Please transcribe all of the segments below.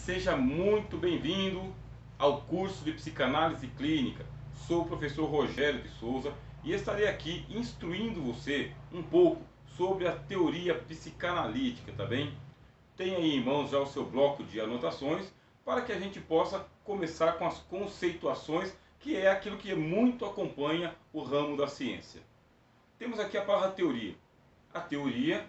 Seja muito bem-vindo ao curso de Psicanálise Clínica. Sou o professor Rogério de Souza e estarei aqui instruindo você um pouco sobre a teoria psicanalítica, tá bem? Tenha aí em mãos já o seu bloco de anotações para que a gente possa começar com as conceituações, que é aquilo que muito acompanha o ramo da ciência. Temos aqui a palavra teoria. A teoria,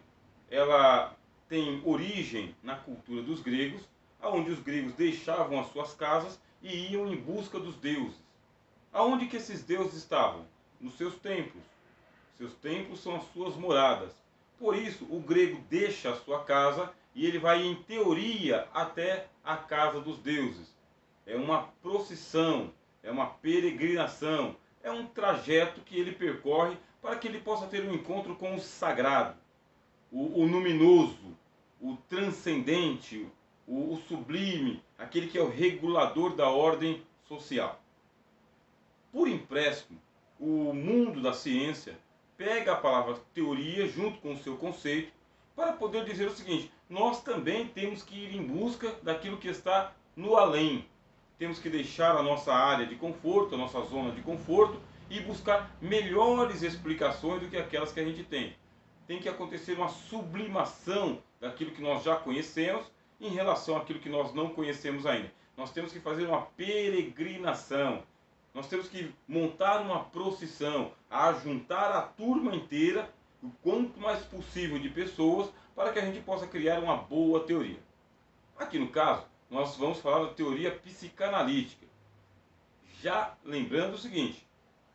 ela tem origem na cultura dos gregos, onde os gregos deixavam as suas casas e iam em busca dos deuses. Aonde que esses deuses estavam? Nos seus templos. Seus templos são as suas moradas. Por isso, o grego deixa a sua casa e ele vai, em teoria, até a casa dos deuses. É uma procissão, é uma peregrinação, é um trajeto que ele percorre para que ele possa ter um encontro com o sagrado, o luminoso, o transcendente, o sublime, aquele que é o regulador da ordem social. Por empréstimo, o mundo da ciência pega a palavra teoria junto com o seu conceito para poder dizer o seguinte: nós também temos que ir em busca daquilo que está no além. Temos que deixar a nossa área de conforto, a nossa zona de conforto e buscar melhores explicações do que aquelas que a gente tem. Tem que acontecer uma sublimação daquilo que nós já conhecemos em relação àquilo que nós não conhecemos ainda. Nós temos que fazer uma peregrinação. Nós temos que montar uma procissão, ajuntar a turma inteira, o quanto mais possível de pessoas, para que a gente possa criar uma boa teoria. Aqui no caso, nós vamos falar da teoria psicanalítica. Já lembrando o seguinte: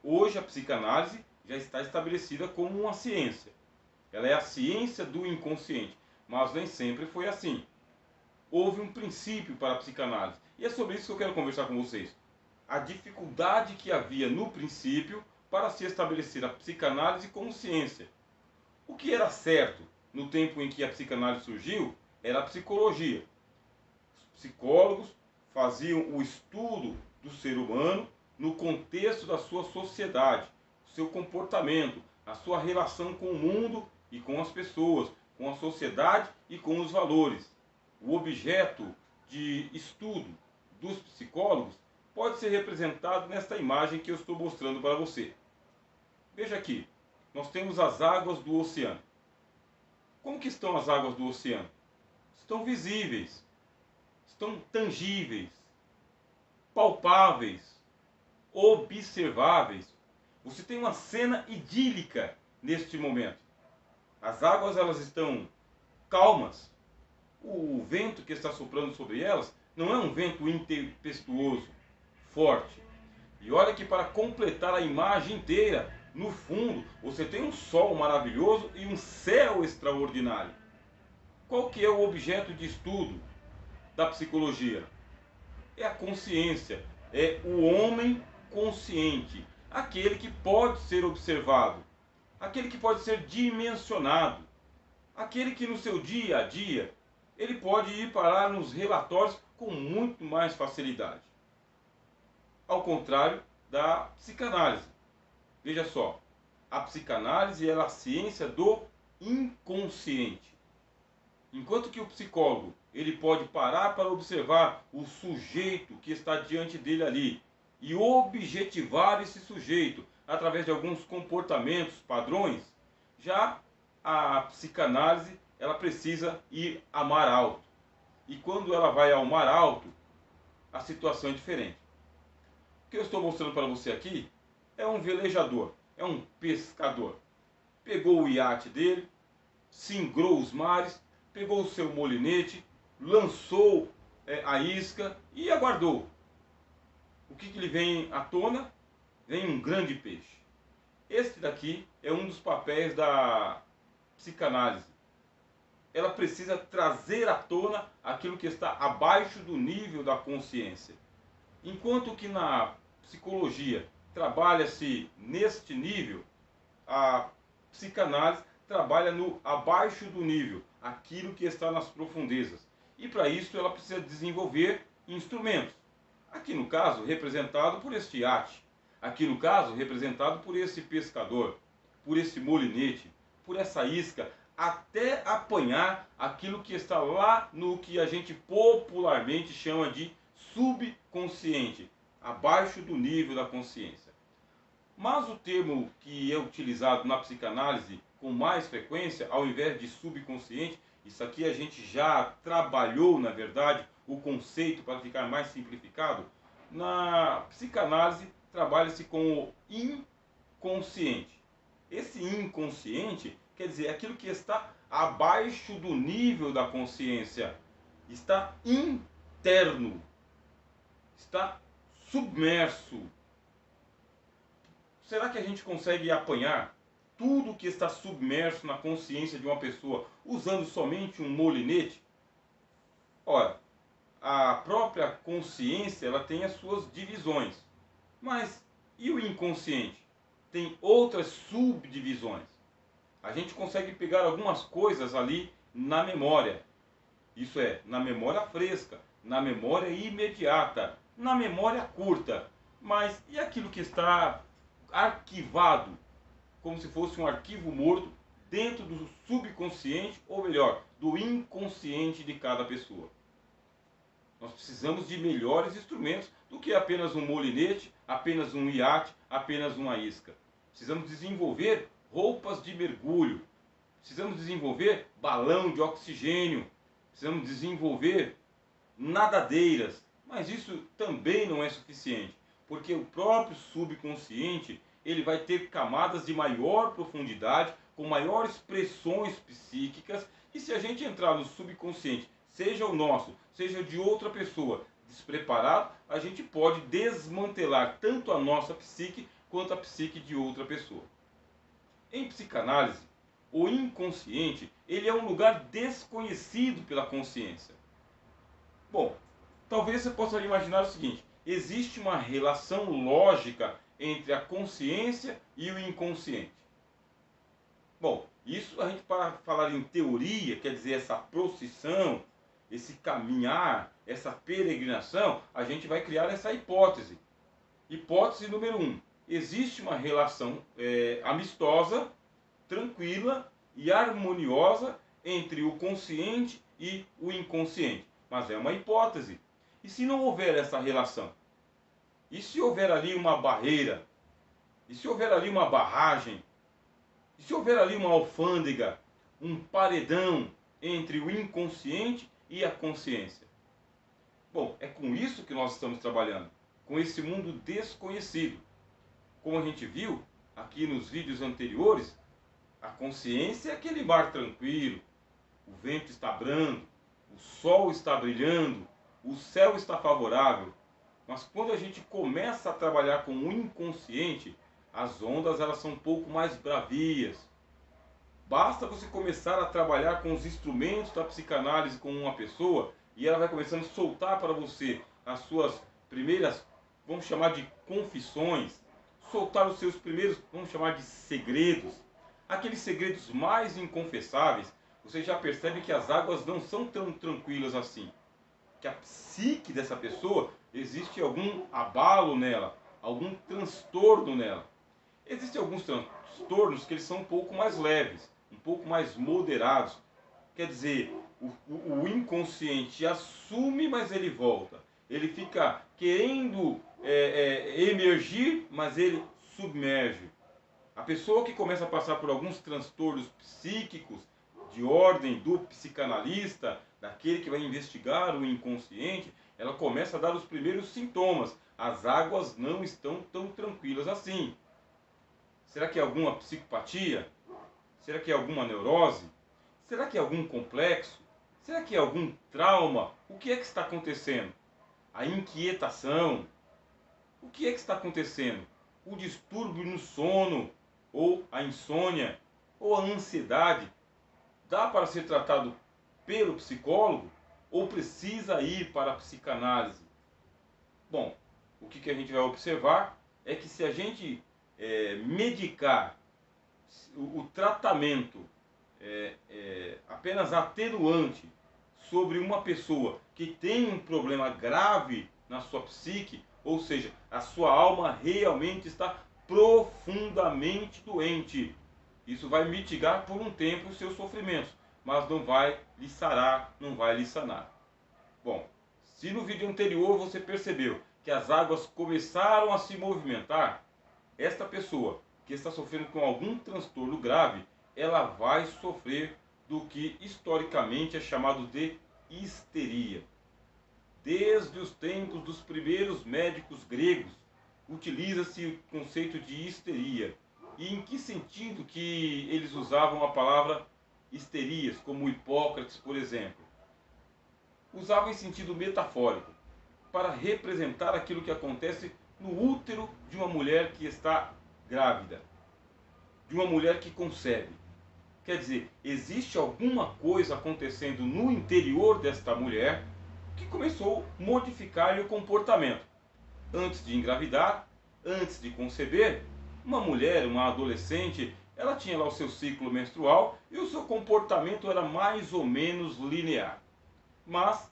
hoje a psicanálise já está estabelecida como uma ciência. Ela é a ciência do inconsciente, mas nem sempre foi assim. Houve um princípio para a psicanálise, e é sobre isso que eu quero conversar com vocês. A dificuldade que havia no princípio para se estabelecer a psicanálise como ciência. O que era certo no tempo em que a psicanálise surgiu era a psicologia. Os psicólogos faziam o estudo do ser humano no contexto da sua sociedade, o seu comportamento, a sua relação com o mundo e com as pessoas, com a sociedade e com os valores. O objeto de estudo dos psicólogos pode ser representado nesta imagem que eu estou mostrando para você. Veja aqui, nós temos as águas do oceano. Como que estão as águas do oceano? Estão visíveis, estão tangíveis, palpáveis, observáveis. Você tem uma cena idílica neste momento. As águas, elas estão calmas. O vento que está soprando sobre elas não é um vento impetuoso, forte. E olha que, para completar a imagem inteira, no fundo você tem um sol maravilhoso e um céu extraordinário. Qual que é o objeto de estudo da psicologia? É a consciência, é o homem consciente, aquele que pode ser observado, aquele que pode ser dimensionado, aquele que no seu dia a dia ele pode ir parar nos relatórios com muito mais facilidade. Ao contrário da psicanálise. Veja só, a psicanálise é a ciência do inconsciente. Enquanto que o psicólogo ele pode parar para observar o sujeito que está diante dele ali e objetivar esse sujeito através de alguns comportamentos, padrões, já a psicanálise ela precisa ir a mar alto. E quando ela vai ao mar alto, a situação é diferente. O que eu estou mostrando para você aqui é um velejador, é um pescador. Pegou o iate dele, singrou os mares, pegou o seu molinete, lançou a isca e aguardou. O que lhe vem à tona? Vem um grande peixe. Este daqui é um dos papéis da psicanálise. Ela precisa trazer à tona aquilo que está abaixo do nível da consciência. Enquanto que na psicologia trabalha-se neste nível, a psicanálise trabalha no abaixo do nível, aquilo que está nas profundezas. E para isso ela precisa desenvolver instrumentos. Aqui no caso representado por este iate, aqui no caso representado por esse pescador, por esse molinete, por essa isca até apanhar aquilo que está lá no que a gente popularmente chama de subconsciente, abaixo do nível da consciência. Mas o termo que é utilizado na psicanálise com mais frequência, ao invés de subconsciente, isso aqui a gente já trabalhou, na verdade, o conceito para ficar mais simplificado. Na psicanálise trabalha-se com o inconsciente. Esse inconsciente quer dizer aquilo que está abaixo do nível da consciência, está interno, está submerso. Será que a gente consegue apanhar tudo que está submerso na consciência de uma pessoa usando somente um molinete? Ora, a própria consciência ela tem as suas divisões, mas e o inconsciente? Tem outras subdivisões. A gente consegue pegar algumas coisas ali na memória. Isso é, na memória fresca, na memória imediata, na memória curta. Mas e aquilo que está arquivado, como se fosse um arquivo morto, dentro do subconsciente, ou melhor, do inconsciente de cada pessoa? Nós precisamos de melhores instrumentos do que apenas um molinete, apenas um iate, apenas uma isca. Precisamos desenvolver roupas de mergulho, precisamos desenvolver balão de oxigênio, precisamos desenvolver nadadeiras, mas isso também não é suficiente, porque o próprio subconsciente ele vai ter camadas de maior profundidade, com maiores pressões psíquicas, e se a gente entrar no subconsciente, seja o nosso, seja de outra pessoa, despreparado, a gente pode desmantelar tanto a nossa psique quanto a psique de outra pessoa. Em psicanálise, o inconsciente ele é um lugar desconhecido pela consciência. Bom, talvez você possa imaginar o seguinte: existe uma relação lógica entre a consciência e o inconsciente. Bom, isso a gente, para falar em teoria, quer dizer, essa procissão, esse caminhar, essa peregrinação, a gente vai criar essa hipótese. Hipótese número 1. Existe uma relação amistosa, tranquila e harmoniosa entre o consciente e o inconsciente. Mas é uma hipótese. E se não houver essa relação? E se houver ali uma barreira? E se houver ali uma barragem? E se houver ali uma alfândega, um paredão entre o inconsciente e a consciência? Bom, é com isso que nós estamos trabalhando, com esse mundo desconhecido. Como a gente viu aqui nos vídeos anteriores, a consciência é aquele mar tranquilo, o vento está brando, o sol está brilhando, o céu está favorável. Mas quando a gente começa a trabalhar com o inconsciente, as ondas elas são um pouco mais bravias. Basta você começar a trabalhar com os instrumentos da psicanálise com uma pessoa e ela vai começando a soltar para você as suas primeiras, vamos chamar de confissões, soltar os seus primeiros, vamos chamar de segredos, aqueles segredos mais inconfessáveis. Você já percebe que as águas não são tão tranquilas assim, que a psique dessa pessoa existe algum abalo nela, algum transtorno nela. Existem alguns transtornos que eles são um pouco mais leves, um pouco mais moderados. Quer dizer, o inconsciente assume, mas ele volta. Ele fica querendo emergir, mas ele submerge. A pessoa que começa a passar por alguns transtornos psíquicos de ordem do psicanalista, daquele que vai investigar o inconsciente, ela começa a dar os primeiros sintomas. As águas não estão tão tranquilas assim. Será que é alguma psicopatia? Será que é alguma neurose? Será que é algum complexo? Será que é algum trauma? O que é que está acontecendo? A inquietação? O que é que está acontecendo? O distúrbio no sono? Ou a insônia? Ou a ansiedade? Dá para ser tratado pelo psicólogo? Ou precisa ir para a psicanálise? Bom, o que a gente vai observar é que se a gente medicar o tratamento apenas atenuante sobre uma pessoa que tem um problema grave na sua psique, ou seja, a sua alma realmente está profundamente doente, Isso vai mitigar por um tempo os seus sofrimentos, mas não vai lhe sarar, não vai lhe sanar. Bom, se no vídeo anterior você percebeu que as águas começaram a se movimentar, esta pessoa que está sofrendo com algum transtorno grave, ela vai sofrer do que historicamente é chamado de histeria. Desde os tempos dos primeiros médicos gregos, utiliza-se o conceito de histeria. E em que sentido que eles usavam a palavra histerias, como Hipócrates, por exemplo? Usavam em sentido metafórico, para representar aquilo que acontece no útero de uma mulher que está grávida, de uma mulher que concebe. Quer dizer, existe alguma coisa acontecendo no interior desta mulher que começou a modificar-lhe o comportamento. Antes de engravidar, antes de conceber, uma mulher, uma adolescente, ela tinha lá o seu ciclo menstrual e o seu comportamento era mais ou menos linear. Mas,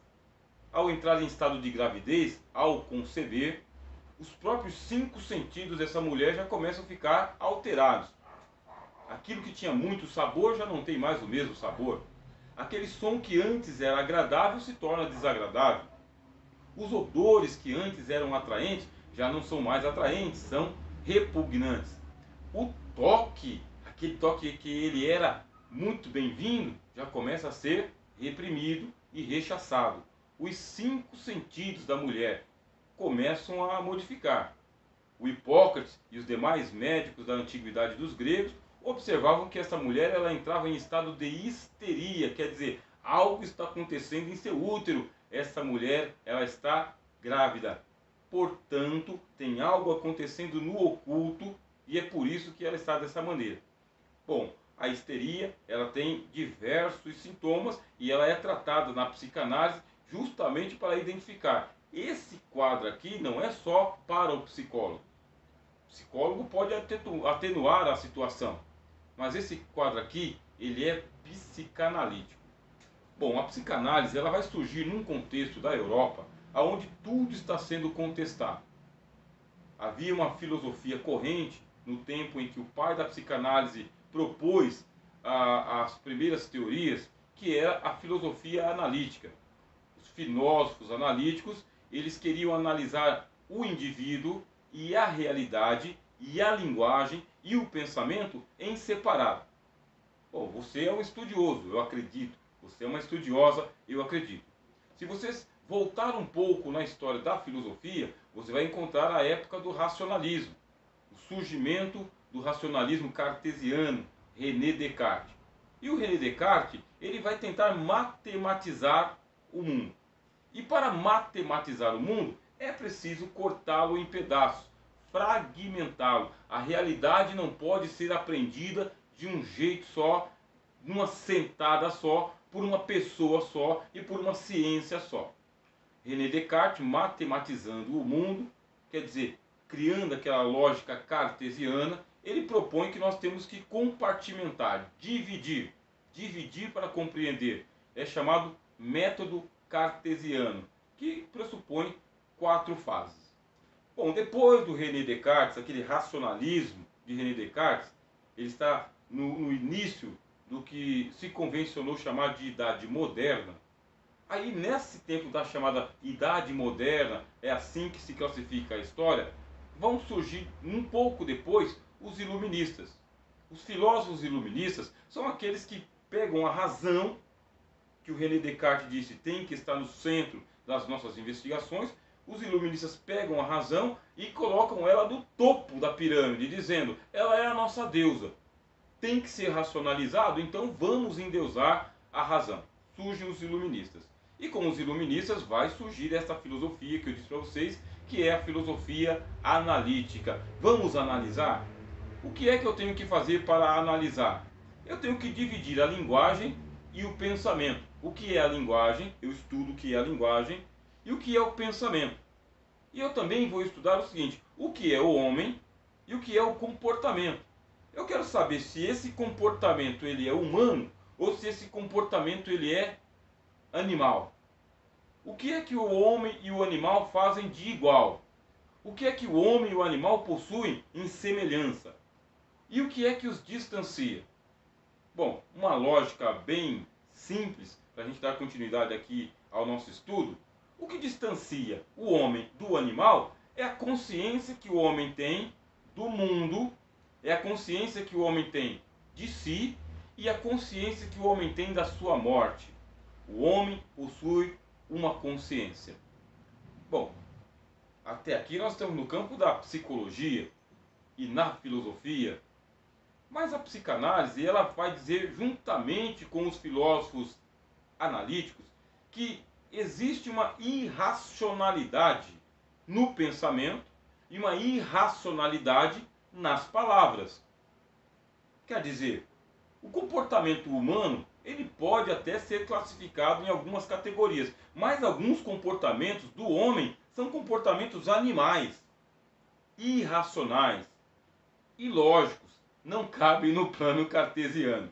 ao entrar em estado de gravidez, ao conceber, os próprios 5 sentidos dessa mulher já começam a ficar alterados. Aquilo que tinha muito sabor já não tem mais o mesmo sabor. Aquele som que antes era agradável se torna desagradável. Os odores que antes eram atraentes já não são mais atraentes, são repugnantes. O toque, aquele toque que ele era muito bem-vindo, já começa a ser reprimido e rechaçado. Os 5 sentidos da mulher começam a modificar. O Hipócrates e os demais médicos da antiguidade dos gregos observavam que essa mulher ela entrava em estado de histeria, quer dizer, algo está acontecendo em seu útero. Essa mulher ela está grávida. Portanto, tem algo acontecendo no oculto e é por isso que ela está dessa maneira. Bom, a histeria ela tem diversos sintomas e ela é tratada na psicanálise justamente para identificar. Esse quadro aqui não é só para o psicólogo. O psicólogo pode atenuar a situação, mas esse quadro aqui, ele é psicanalítico. Bom, a psicanálise ela vai surgir num contexto da Europa, onde tudo está sendo contestado. Havia uma filosofia corrente no tempo em que o pai da psicanálise propôs as primeiras teorias, que era a filosofia analítica. Os filósofos analíticos, eles queriam analisar o indivíduo e a realidade e a linguagem e o pensamento em separado. Bom, você é um estudioso, eu acredito. Você é uma estudiosa, eu acredito. Se vocês voltar um pouco na história da filosofia, você vai encontrar a época do racionalismo, o surgimento do racionalismo cartesiano, René Descartes. E o René Descartes, ele vai tentar matematizar o mundo. E para matematizar o mundo, é preciso cortá-lo em pedaços, fragmentá-lo. A realidade não pode ser aprendida de um jeito só, numa sentada só, por uma pessoa só e por uma ciência só. René Descartes, matematizando o mundo, quer dizer, criando aquela lógica cartesiana, ele propõe que nós temos que compartimentar, dividir para compreender. É chamado método cartesiano, que pressupõe 4 fases. Bom, depois do René Descartes, aquele racionalismo de René Descartes, ele está no início do que se convencionou chamar de Idade Moderna. Aí, nesse tempo da chamada Idade Moderna, é assim que se classifica a história, vão surgir um pouco depois os iluministas. Os filósofos iluministas são aqueles que pegam a razão, que o René Descartes disse tem que estar no centro das nossas investigações. Os iluministas pegam a razão e colocam ela no topo da pirâmide, dizendo, ela é a nossa deusa. Tem que ser racionalizado, então vamos endeusar a razão. Surgem os iluministas. E com os iluministas vai surgir essa filosofia que eu disse para vocês, que é a filosofia analítica. Vamos analisar? O que é que eu tenho que fazer para analisar? Eu tenho que dividir a linguagem e o pensamento. O que é a linguagem? Eu estudo o que é a linguagem e o que é o pensamento. E eu também vou estudar o seguinte, o que é o homem e o que é o comportamento. Eu quero saber se esse comportamento ele é humano ou se esse comportamento ele é animal. O que é que o homem e o animal fazem de igual? O que é que o homem e o animal possuem em semelhança? E o que é que os distancia? Bom, uma lógica bem simples, para a gente dar continuidade aqui ao nosso estudo. O que distancia o homem do animal é a consciência que o homem tem do mundo, é a consciência que o homem tem de si e a consciência que o homem tem da sua morte. O homem possui uma consciência. Bom, até aqui nós estamos no campo da psicologia e na filosofia, mas a psicanálise ela vai dizer, juntamente com os filósofos analíticos, que existe uma irracionalidade no pensamento e uma irracionalidade nas palavras. Quer dizer, o comportamento humano ele pode até ser classificado em algumas categorias, mas alguns comportamentos do homem são comportamentos animais, irracionais, ilógicos, não cabem no plano cartesiano.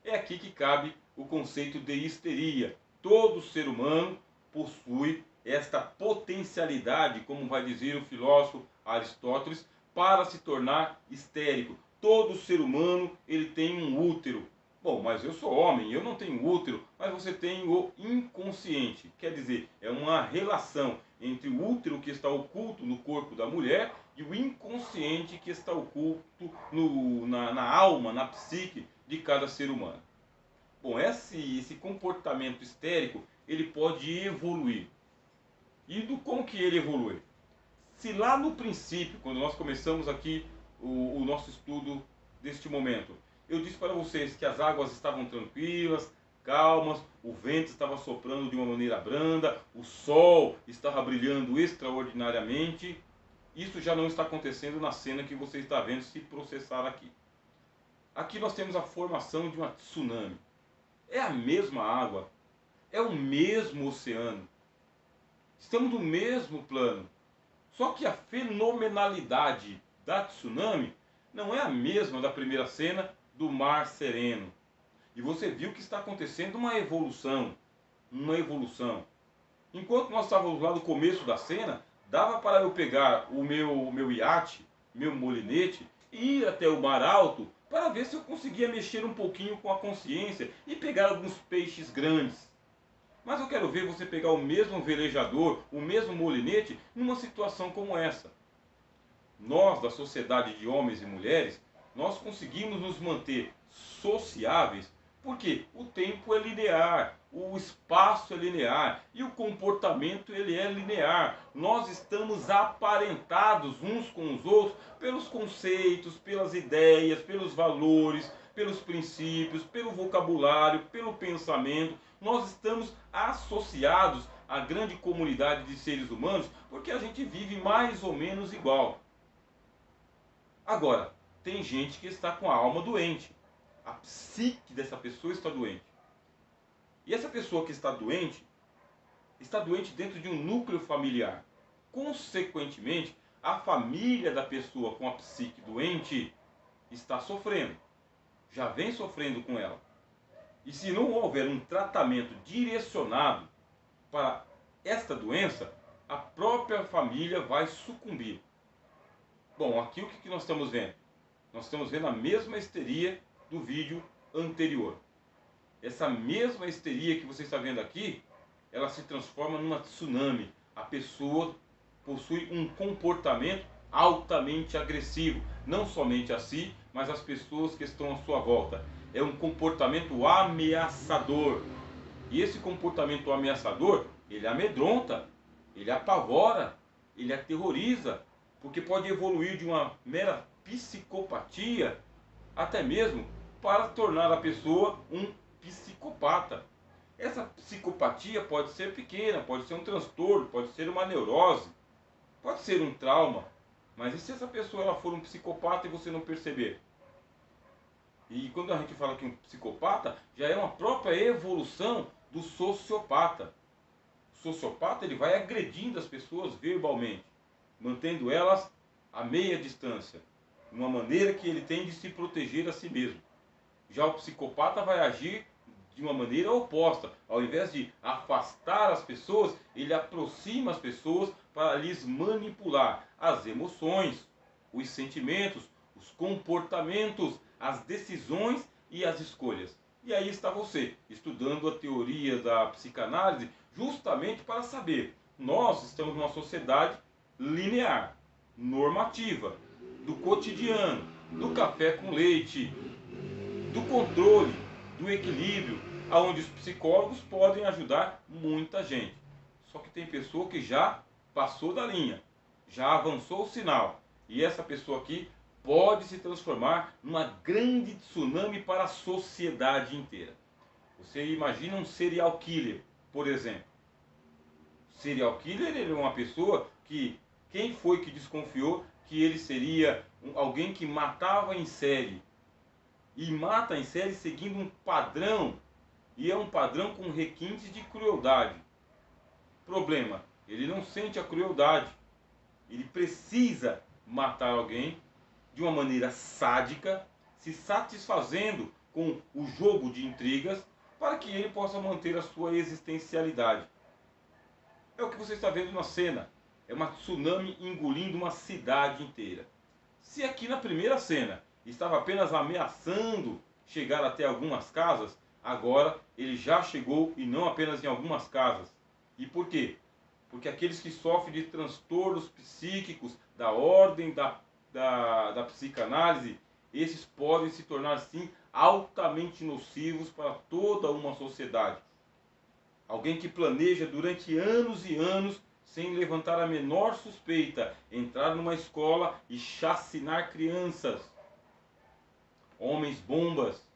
É aqui que cabe o conceito de histeria. Todo ser humano possui esta potencialidade, como vai dizer o filósofo Aristóteles, para se tornar histérico. Todo ser humano ele tem um útero. Bom, mas eu sou homem, eu não tenho útero, mas você tem o inconsciente. Quer dizer, é uma relação entre o útero que está oculto no corpo da mulher e o inconsciente que está oculto na alma, na psique de cada ser humano. Bom, esse comportamento histérico, ele pode evoluir. E como que ele evolui? Se lá no princípio, quando nós começamos aqui o nosso estudo deste momento, eu disse para vocês que as águas estavam tranquilas, calmas, o vento estava soprando de uma maneira branda, o sol estava brilhando extraordinariamente. Isso já não está acontecendo na cena que você está vendo se processar aqui. Aqui nós temos a formação de uma tsunami. É a mesma água, é o mesmo oceano. Estamos no mesmo plano. Só que a fenomenalidade da tsunami não é a mesma da primeira cena do mar sereno. E você viu que está acontecendo uma evolução. Uma evolução. Enquanto nós estávamos lá no começo da cena, dava para eu pegar o meu iate, meu molinete, e ir até o mar alto para ver se eu conseguia mexer um pouquinho com a consciência e pegar alguns peixes grandes. Mas eu quero ver você pegar o mesmo velejador, o mesmo molinete, numa situação como essa. Nós, da sociedade de homens e mulheres, nós conseguimos nos manter sociáveis porque o tempo é linear, o espaço é linear e o comportamento ele é linear. Nós estamos aparentados uns com os outros pelos conceitos, pelas ideias, pelos valores, pelos princípios, pelo vocabulário, pelo pensamento. Nós estamos associados à grande comunidade de seres humanos porque a gente vive mais ou menos igual. Agora, tem gente que está com a alma doente. A psique dessa pessoa está doente. E essa pessoa que está doente dentro de um núcleo familiar. Consequentemente, a família da pessoa com a psique doente está sofrendo. Já vem sofrendo com ela. E se não houver um tratamento direcionado para esta doença, a própria família vai sucumbir. Bom, aqui o que nós estamos vendo? Nós estamos vendo a mesma histeria do vídeo anterior. Essa mesma histeria que você está vendo aqui, ela se transforma numa tsunami. A pessoa possui um comportamento altamente agressivo, não somente a si, mas as pessoas que estão à sua volta. É um comportamento ameaçador. E esse comportamento ameaçador, ele amedronta, ele apavora, ele aterroriza, porque pode evoluir de uma mera psicopatia até mesmo para tornar a pessoa um psicopata. Essa psicopatia pode ser pequena, pode ser um transtorno, pode ser uma neurose, pode ser um trauma. Mas e se essa pessoa ela for um psicopata e você não perceber? E quando a gente fala que um psicopata, já é uma própria evolução do sociopata. O sociopata ele vai agredindo as pessoas verbalmente, mantendo elas a meia distância, uma maneira que ele tem de se proteger a si mesmo. Já o psicopata vai agir de uma maneira oposta. Ao invés de afastar as pessoas, ele aproxima as pessoas para lhes manipular as emoções, os sentimentos, os comportamentos, as decisões e as escolhas. E aí está você, estudando a teoria da psicanálise, justamente para saber, nós estamos numa sociedade linear, normativa, do cotidiano, do café com leite, do controle, do equilíbrio, aonde os psicólogos podem ajudar muita gente. Só que tem pessoa que já passou da linha, já avançou o sinal, e essa pessoa aqui pode se transformar numa grande tsunami para a sociedade inteira. Você imagina um serial killer, por exemplo. Serial killer, ele é uma pessoa que, quem foi que desconfiou que ele seria alguém que matava em série? E mata em série seguindo um padrão, e é um padrão com requintes de crueldade. Problema, ele não sente a crueldade, ele precisa matar alguém de uma maneira sádica, se satisfazendo com o jogo de intrigas, para que ele possa manter a sua existencialidade. É o que você está vendo na cena, é uma tsunami engolindo uma cidade inteira. Se aqui na primeira cena estava apenas ameaçando chegar até algumas casas, agora ele já chegou, e não apenas em algumas casas. E por quê? Porque aqueles que sofrem de transtornos psíquicos da ordem da psicanálise, esses podem se tornar sim altamente nocivos para toda uma sociedade. Alguém que planeja durante anos e anos, sem levantar a menor suspeita, entrar numa escola e chacinar crianças, homens bombas,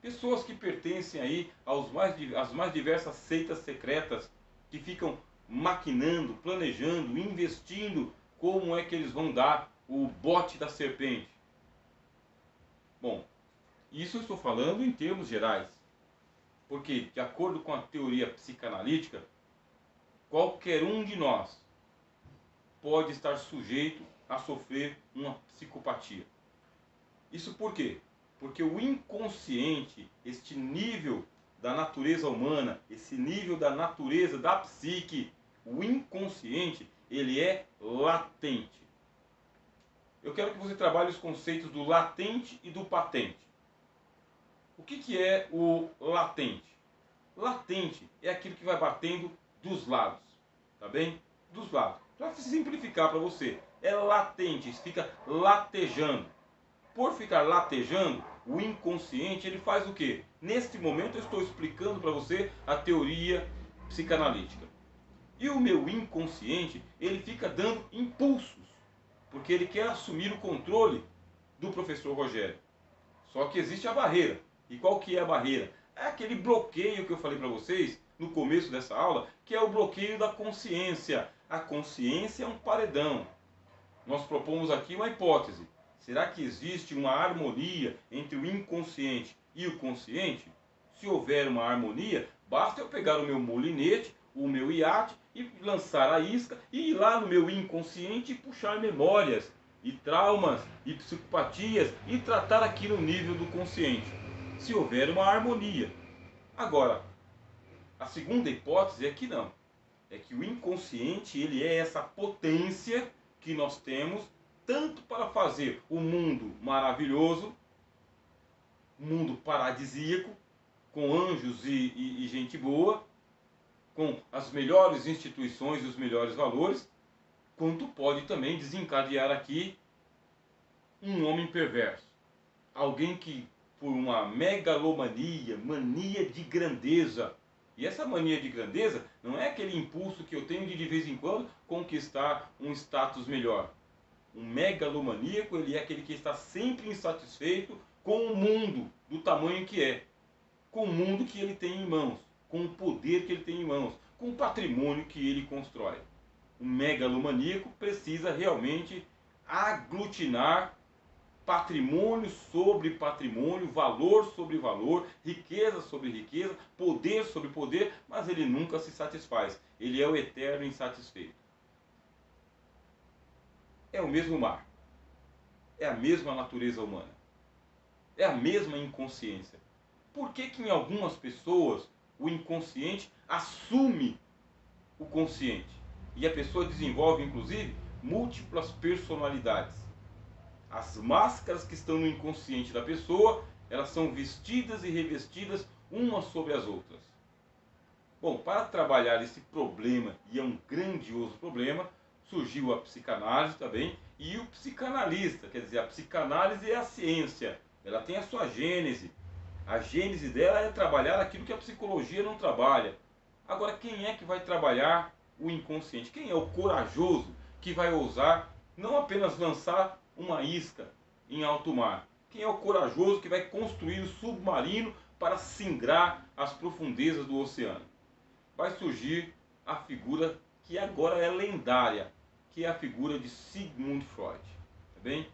pessoas que pertencem aí às mais diversas seitas secretas, que ficam maquinando, planejando, investindo como é que eles vão dar o bote da serpente. Bom, isso eu estou falando em termos gerais, porque de acordo com a teoria psicanalítica, qualquer um de nós pode estar sujeito a sofrer uma psicopatia. Isso por quê? Porque o inconsciente, este nível da natureza humana, esse nível da natureza da psique, o inconsciente, ele é latente. Eu quero que você trabalhe os conceitos do latente e do patente. O que é o latente? Latente é aquilo que vai batendo dos lados, tá bem? Dos lados. Para simplificar para você, é latente, fica latejando. Por ficar latejando, o inconsciente ele faz o quê? Neste momento eu estou explicando para você a teoria psicanalítica. E o meu inconsciente, ele fica dando impulsos, porque ele quer assumir o controle do professor Rogério. Só que existe a barreira. E qual que é a barreira? É aquele bloqueio que eu falei para vocês no começo dessa aula, que é o bloqueio da consciência. A consciência é um paredão. Nós propomos aqui uma hipótese. Será que existe uma harmonia entre o inconsciente e o consciente? Se houver uma harmonia, basta eu pegar o meu molinete, o meu iate, e lançar a isca, e ir lá no meu inconsciente e puxar memórias, e traumas, e psicopatias, e tratar aqui no nível do consciente. Se houver uma harmonia. Agora, a segunda hipótese é que não. É que o inconsciente, ele é essa potência que nós temos, tanto para fazer o mundo maravilhoso, mundo paradisíaco, com anjos e gente boa, com as melhores instituições e os melhores valores, quanto pode também desencadear aqui um homem perverso. Alguém que, por uma megalomania, mania de grandeza, e essa mania de grandeza não é aquele impulso que eu tenho de vez em quando conquistar um status melhor. Um megalomaníaco, ele é aquele que está sempre insatisfeito com o mundo do tamanho que é, com o mundo que ele tem em mãos, com o poder que ele tem em mãos, com o patrimônio que ele constrói. O megalomaníaco precisa realmente aglutinar patrimônio sobre patrimônio, valor sobre valor, riqueza sobre riqueza, poder sobre poder, mas ele nunca se satisfaz. Ele é o eterno insatisfeito. É o mesmo mar. É a mesma natureza humana. É a mesma inconsciência. Por que que em algumas pessoas o inconsciente assume o consciente? E a pessoa desenvolve, inclusive, múltiplas personalidades. As máscaras que estão no inconsciente da pessoa, elas são vestidas e revestidas umas sobre as outras. Bom, para trabalhar esse problema, e é um grandioso problema, surgiu a psicanálise também e o psicanalista. Quer dizer, a psicanálise é a ciência, ela tem a sua gênese. A gênese dela é trabalhar aquilo que a psicologia não trabalha. Agora, quem é que vai trabalhar o inconsciente? Quem é o corajoso que vai ousar não apenas lançar uma isca em alto mar? Quem é o corajoso que vai construir o submarino para singrar as profundezas do oceano? Vai surgir a figura que agora é lendária, que é a figura de Sigmund Freud. Tá bem?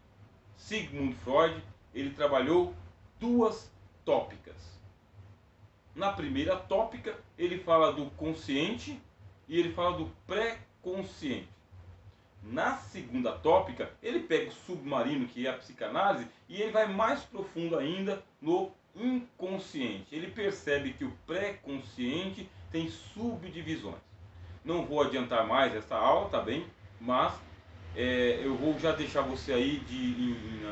Sigmund Freud, ele trabalhou duas tópicas. Na primeira tópica, ele fala do consciente e ele fala do pré-consciente. Na segunda tópica, ele pega o submarino, que é a psicanálise, e ele vai mais profundo ainda no inconsciente. Ele percebe que o pré-consciente tem subdivisões. Não vou adiantar mais essa aula, tá bem? Mas eu vou já deixar você aí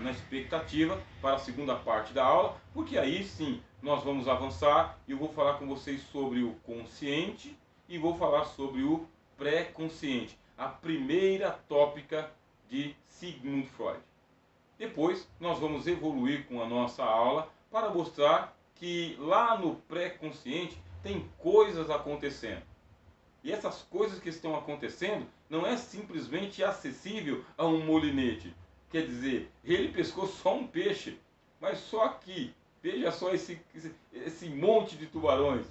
na expectativa para a segunda parte da aula, porque aí sim nós vamos avançar e eu vou falar com vocês sobre o consciente e vou falar sobre o pré-consciente, a primeira tópica de Sigmund Freud. Depois nós vamos evoluir com a nossa aula para mostrar que lá no pré-consciente tem coisas acontecendo. E essas coisas que estão acontecendo não é simplesmente acessível a um molinete. Quer dizer, ele pescou só um peixe, mas só aqui, veja só esse monte de tubarões,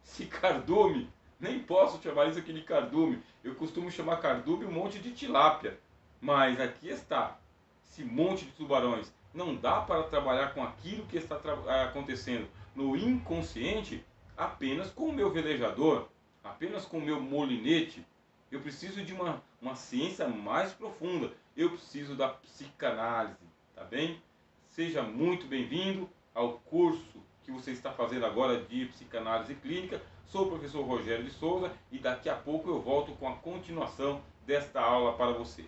esse cardume, nem posso chamar isso aqui de cardume, eu costumo chamar cardume um monte de tilápia, mas aqui está, esse monte de tubarões. Não dá para trabalhar com aquilo que está acontecendo no inconsciente apenas com o meu velejador, apenas com o meu molinete. Eu preciso de uma ciência mais profunda. Eu preciso da psicanálise, tá bem? Seja muito bem-vindo ao curso que você está fazendo agora de psicanálise clínica. Sou o professor Rogério de Souza e daqui a pouco eu volto com a continuação desta aula para você.